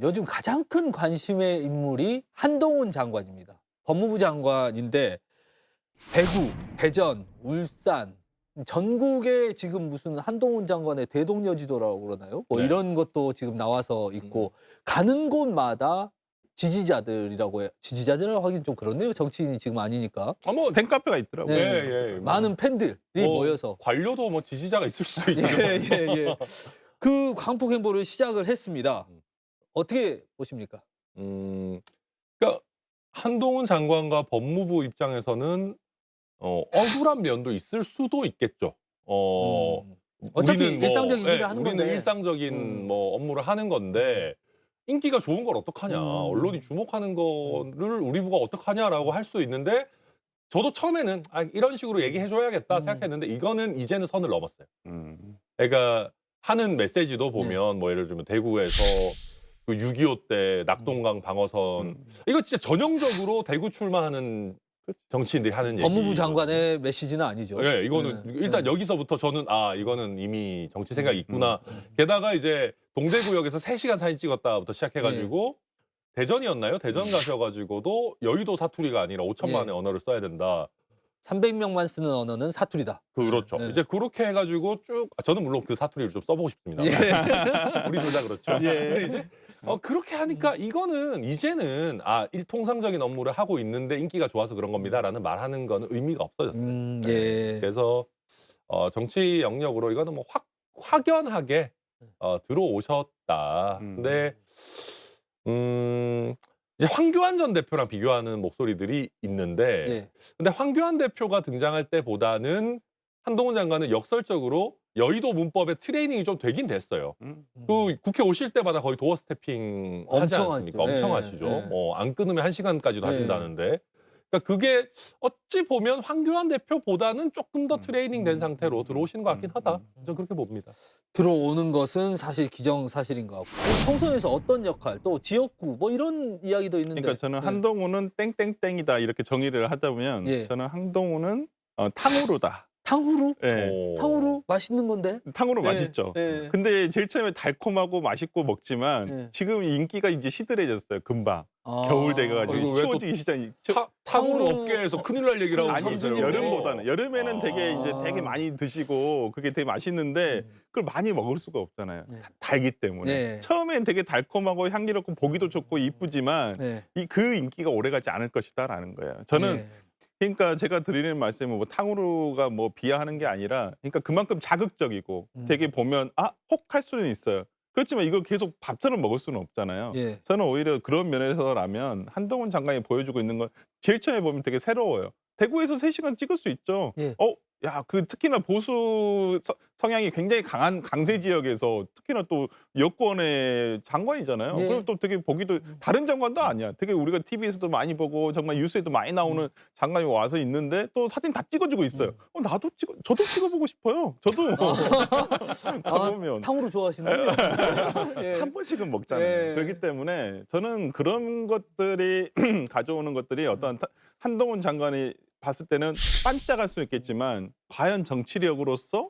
요즘 가장 큰 관심의 인물이 한동훈 장관입니다. 법무부 장관인데 대구, 대전, 울산 전국에 지금 무슨 한동훈 장관의 대동여지도라고 그러나요? 뭐 네. 이런 것도 지금 나와서 있고 가는 곳마다 지지자들이라고 하긴 좀 그렇네요. 정치인이 지금 아니니까. 뭐 팬카페가 있더라고요. 네. 예. 많은 팬들이 뭐 모여서 관료도 뭐 지지자가 있을 수도 있죠. 예. 그 광폭 행보를 시작을 했습니다. 음. 어떻게 보십니까? 그러니까 한동훈 장관과 법무부 입장에서는 억울한 면도 있을 수도 있겠죠. 음. 어차피 우리는 뭐 일상적인 일을 하는 우리는 건데. 일상적인 뭐 업무를 하는 건데 인기가 좋은 걸 어떡하냐. 언론이 음. 주목하는 거를 우리 부가 어떡하냐라고 할 수 있는데 저도 처음에는 '아 이런 식으로 얘기해 줘야겠다.' 생각했는데 이거는 이제는 선을 넘었어요. 음. 그러니까 하는 메시지도 네. 보면 뭐 예를 들면 대구에서 그 6.25 때 낙동강 방어선 음. 이거 진짜 전형적으로 대구 출마하는 정치인들이 하는 법무부 얘기거든요. 장관의 메시지는 아니죠. 예. 이거는 네. 일단 네. 여기서부터 저는 '아 이거는 이미 정치 생각이 있구나.' 음. 게다가 이제 동대구역에서 3 시간 사진 찍었다부터 시작해 가지고 대전이었나요? 대전 가셔 가지고도 여의도 사투리가 아니라 5천만 원의 예. 언어를 써야 된다. 300명만 쓰는 언어는 사투리다. 그렇죠. 예. 이제 그렇게 해 가지고 쭉 저는 물론 그 사투리를 좀 써 보고 싶습니다만. 예. 우리 둘 다 그렇죠. 예. 근데 이제 그렇게 하니까 이거는 이제는 '아 통상적인 업무를 하고 있는데 인기가 좋아서 그런 겁니다.'라는 말하는 거는 의미가 없어졌어요. 네. 예. 그래서 정치 영역으로 이거는 뭐 확연하게 들어오셨다. 근데 이제 황교안 전 대표랑 비교하는 목소리들이 있는데 예. 근데 황교안 대표가 등장할 때보다는 한동훈 장관은 역설적으로 여의도 문법의 트레이닝이 좀 되긴 됐어요. 음. 그 국회 오실 때마다 거의 도어 스태핑 하지 엄청 않습니까? 하시죠. 엄청 예. 하시죠. 예. 뭐 안 끊으면 1 시간까지도 예. 하신다는데. 그러니까 그게 어찌 보면 황교안 대표보다는 쪼끔 더 트레이닝 된 상태로 들어오시는 것 같긴 하다. 저는 그렇게 봅니다. 들어오는 것은 사실 기정사실인 것 같고 총선에서 어떤 역할 또 지역구 뭐 이런 이야기도 있는데. 그러니까 저는 예. 한동훈은 땡땡땡이다 이렇게 정의를 하자면 예. 저는 한동훈은 탕후루다. 탕후루? 예. 탕후루 맛있는 건데. 탕후루 예. 맛있죠. 예. 근데 제일 처음에 달콤하고 맛있고 먹지만 예. 지금 인기가 이제 시들해졌어요, 금방. 아. 겨울 돼 가지고 아이고, 왜 또 추워지기 시작이 탕후루 탕후루 업계에서 큰일 날 얘기를 하고 아니 있어요. 여름보다는. 여름에는 되게 아. 많이 드시고 그게 되게 맛있는데 그걸 많이 먹을 수가 없잖아요. 네. 달기 때문에. 네. 처음엔 되게 달콤하고 향기롭고 보기도 좋고 이쁘지만 네. 그 인기가 오래가지 않을 것이다라는 거예요. 저는 예. 그러니까 제가 드리는 말씀은 뭐 탕후루가 뭐 비하하는 게 아니라 그러니까 그만큼 자극적이고 되게 보면 혹 할 수는 있어요. 그렇지만 이걸 계속 밥처럼 먹을 수는 없잖아요. 예. 저는 오히려 그런 면에서라면 한동훈 장관이 보여주고 있는 건 제일 처음에 보면 되게 새로워요. 대구에서 3 시간 찍을 수 있죠. 예. 특히나 보수 성향이 굉장히 강한 강세 지역에서 특히나 또 여권의 장관이잖아요. 예. 그리고 또 되게 보기도 다른 장관도 아니야. 되게 우리가 TV에서도 많이 보고 정말 뉴스에도 많이 나오는 장관이 와서 있는데 또 사진 다 찍어주고 있어요. 저도 찍어보고 싶어요. 저도 가보면. 탕후루 좋아하시는군요. 예. 한 번씩은 먹잖아요. 예. 그렇기 때문에 저는 그런 것들이 가져오는 것들이 어떤 한동훈 장관이 봤을 때는 반짝할 수 있겠지만 과연 정치력으로서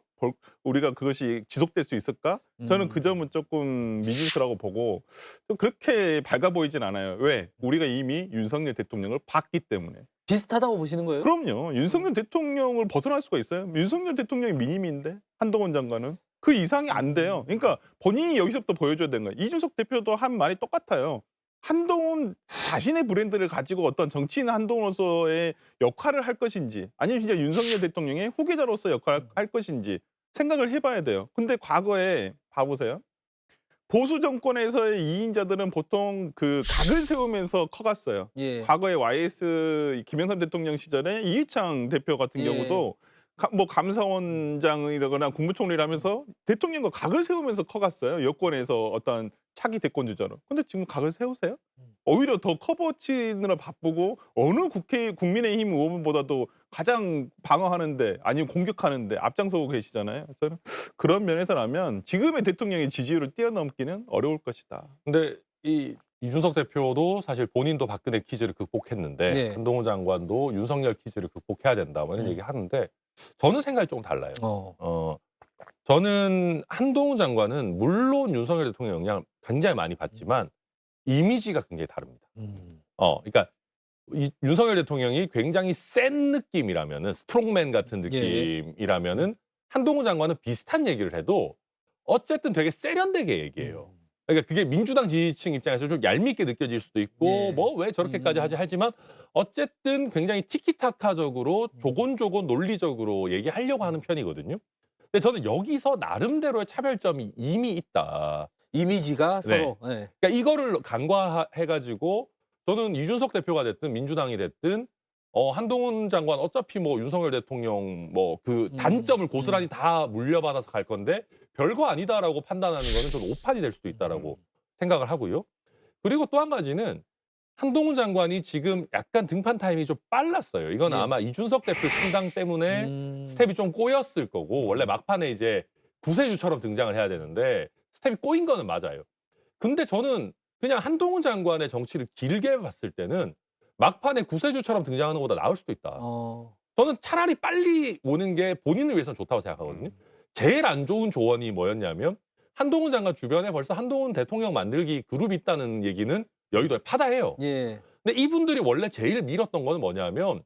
우리가 그것이 지속될 수 있을까? 저는 그 점은 조금 미지수라고 보고 좀 그렇게 밝아 보이진 않아요. 왜? 우리가 이미 윤석열 대통령을 봤기 때문에. 비슷하다고 보시는 거예요? 그럼요. 윤석열 대통령을 벗어날 수가 있어요? 윤석열 대통령이 미니미인데 한동훈 장관은. 그 이상이 안 돼요. 그러니까 본인이 여기서부터 보여줘야 되는 거예요. 이준석 대표도 한 말이 똑같아요. 한동훈 자신의 브랜드를 가지고 어떤 정치인 한동훈으로서의 역할을 할 것인지 아니면 진짜 윤석열 대통령의 후계자로서 역할을 할 것인지 생각을 해봐야 돼요. 근데 과거에 봐보세요. 보수 정권에서의 2인자들은 보통 그 각을 세우면서 커갔어요. 예. 과거에 YS 김영삼 대통령 시절에 이해창 대표 같은 예. 경우도 감사원장이라거나 국무총리를 하면서 대통령과 각을 세우면서 커갔어요. 여권에서 어떤 차기 대권 주자로. 근데 지금 각을 세우세요? 오히려 더 커버치느라 바쁘고 어느 국민의힘 의원보다도 가장 방어하는데 아니면 공격하는데 앞장서고 계시잖아요. 저는 그런 면에서라면 지금의 대통령의 지지율을 뛰어넘기는 어려울 것이다. 근데 이 이준석 대표도 사실 본인도 박근혜 퀴즈를 극복했는데 예. 한동훈 장관도 윤석열 퀴즈를 극복해야 된다 뭐 이런 얘기하는데 저는 생각이 좀 달라요. 저는 한동훈 장관은 물론 윤석열 대통령 영향을 굉장히 많이 받지만 이미지가 굉장히 다릅니다. 음. 그러니까 이 윤석열 대통령이 굉장히 센 느낌이라면은 스트롱맨 같은 예. 느낌이라면은 한동훈 장관은 비슷한 얘기를 해도 어쨌든 되게 세련되게 얘기해요. 음. 그러니까 그게 민주당 지지층 입장에서 좀 얄밉게 느껴질 수도 있고 예. 뭐 왜 저렇게까지 하지 하지만 어쨌든 굉장히 티키타카적으로 조곤조곤 논리적으로 얘기하려고 하는 편이거든요. 근데 저는 여기서 나름대로의 차별점이 이미 있다. 이미지가 네. 서로 예. 그러니까 이거를 간과해 가지고 저는 이준석 대표가 됐든 민주당이 됐든 한동훈 장관 어차피 뭐 윤석열 대통령 뭐 그 단점을 고스란히 다 물려받아서 갈 건데 '별거 아니다.'라고 판단하는 거는 좀 오판이 될 수도 있다라고 생각을 하고요. 그리고 또 한 가지는 한동훈 장관이 지금 약간 등판 타임이 좀 빨랐어요. 이건 예. 아마 이준석 대표 신당 때문에 스텝이 좀 꼬였을 거고 원래 막판에 이제 구세주처럼 등장을 해야 되는데 스텝이 꼬인 거는 맞아요. 근데 저는 그냥 한동훈 장관의 정치를 길게 봤을 때는 막판에 구세주처럼 등장하는 것보다 나을 수도 있다. 어. 저는 차라리 빨리 오는 게 본인을 위해서는 좋다고 생각하거든요. 제일 안 좋은 조언이 뭐였냐면 한동훈 장관 주변에 벌써 한동훈 대통령 만들기 그룹이 있다는 얘기는 여의도에 파다해요. 예. 근데 이분들이 원래 제일 밀었던 거는 뭐냐면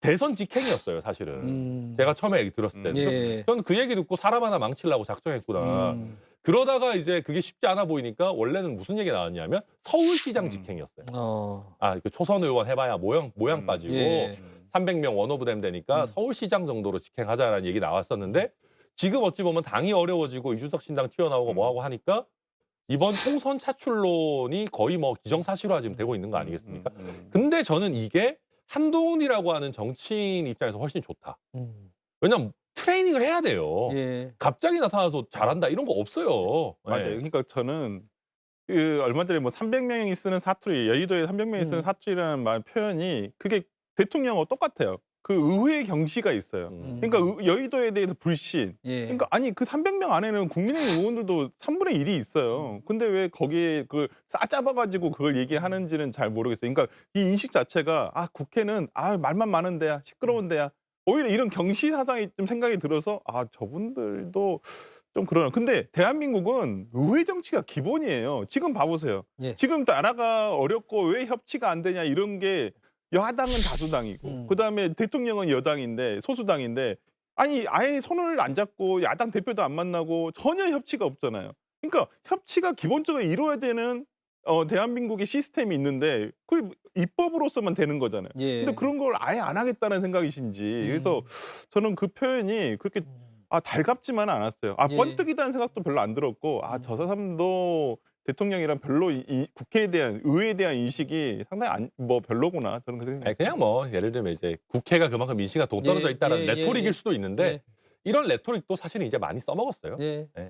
대선 직행이었어요, 사실은. 제가 처음에 얘기 들었을 때는. 예. 저는 그 얘기 듣고 사람 하나 망치려고 작정했구나. 그러다가 이제 그게 쉽지 않아 보이니까 원래는 무슨 얘기가 나왔냐면 서울시장 직행이었어요. 어. 그 초선 의원 해봐야 모양 빠지고 예. 300명 원오브댐 되니까 서울시장 정도로 직행하자라는 얘기 나왔었는데 지금 어찌 보면 당이 어려워지고 이준석 신당 튀어나오고 뭐하고 하니까 이번 총선 차출론이 거의 뭐 기정사실화 지금 되고 있는 거 아니겠습니까? 근데 저는 이게 한동훈이라고 하는 정치인 입장에서 훨씬 좋다. 왜냐면 트레이닝을 해야 돼요. 예. 갑자기 나타나서 잘한다 이런 거 없어요. 맞아요. 예. 그러니까 저는 그 얼마 전에 뭐 300명이 쓰는 사투리, 여의도에 300명이 쓰는 사투리라는 말 표현이 그게 대통령하고 똑같아요. 그 의회의 경시가 있어요. 그러니까 여의도에 대해서 불신. 예. 그러니까 아니 그 300명 안에는 국민의힘 의원들도 3분의 1이 있어요. 근데 왜 거기에 그 싸잡아 가지고 그걸 얘기하는지는 잘 모르겠어요. 그러니까 이 인식 자체가 국회는 말만 많은 데야, 시끄러운 데야. 오히려 이런 경시 사상이 좀 생각이 들어서 저분들도 좀 그러나. 근데 대한민국은 의회 정치가 기본이에요. 지금 봐 보세요. 예. 지금 나라가 어렵고 왜 협치가 안 되냐 이런 게 야당은 다수당이고 그다음에 대통령은 여당인데 소수당인데 아예 손을 안 잡고 야당 대표도 안 만나고 전혀 협치가 없잖아요. 그러니까 협치가 기본적으로 이루어야 되는 대한민국의 시스템이 있는데 그게 입법으로서만 되는 거잖아요. 예. 근데 그런 걸 아예 안 하겠다는 생각이신지. 그래서 저는 그 표현이 그렇게 달갑지만은 않았어요. 예. 번뜩이다는 생각도 별로 안 들었고 저 사람도 대통령이랑 별로 이 국회에 대한 의회에 대한 인식이 상당히 별로구나. 저는 그렇게 생각했어요. 그냥 뭐 예를 들면 이제 국회가 그만큼 인식이 동떨어져 있다는 예, 예, 레토릭일 예. 수도 있는데 예. 이런 레토릭도 사실은 이제 많이 써먹었어요. 예. 예.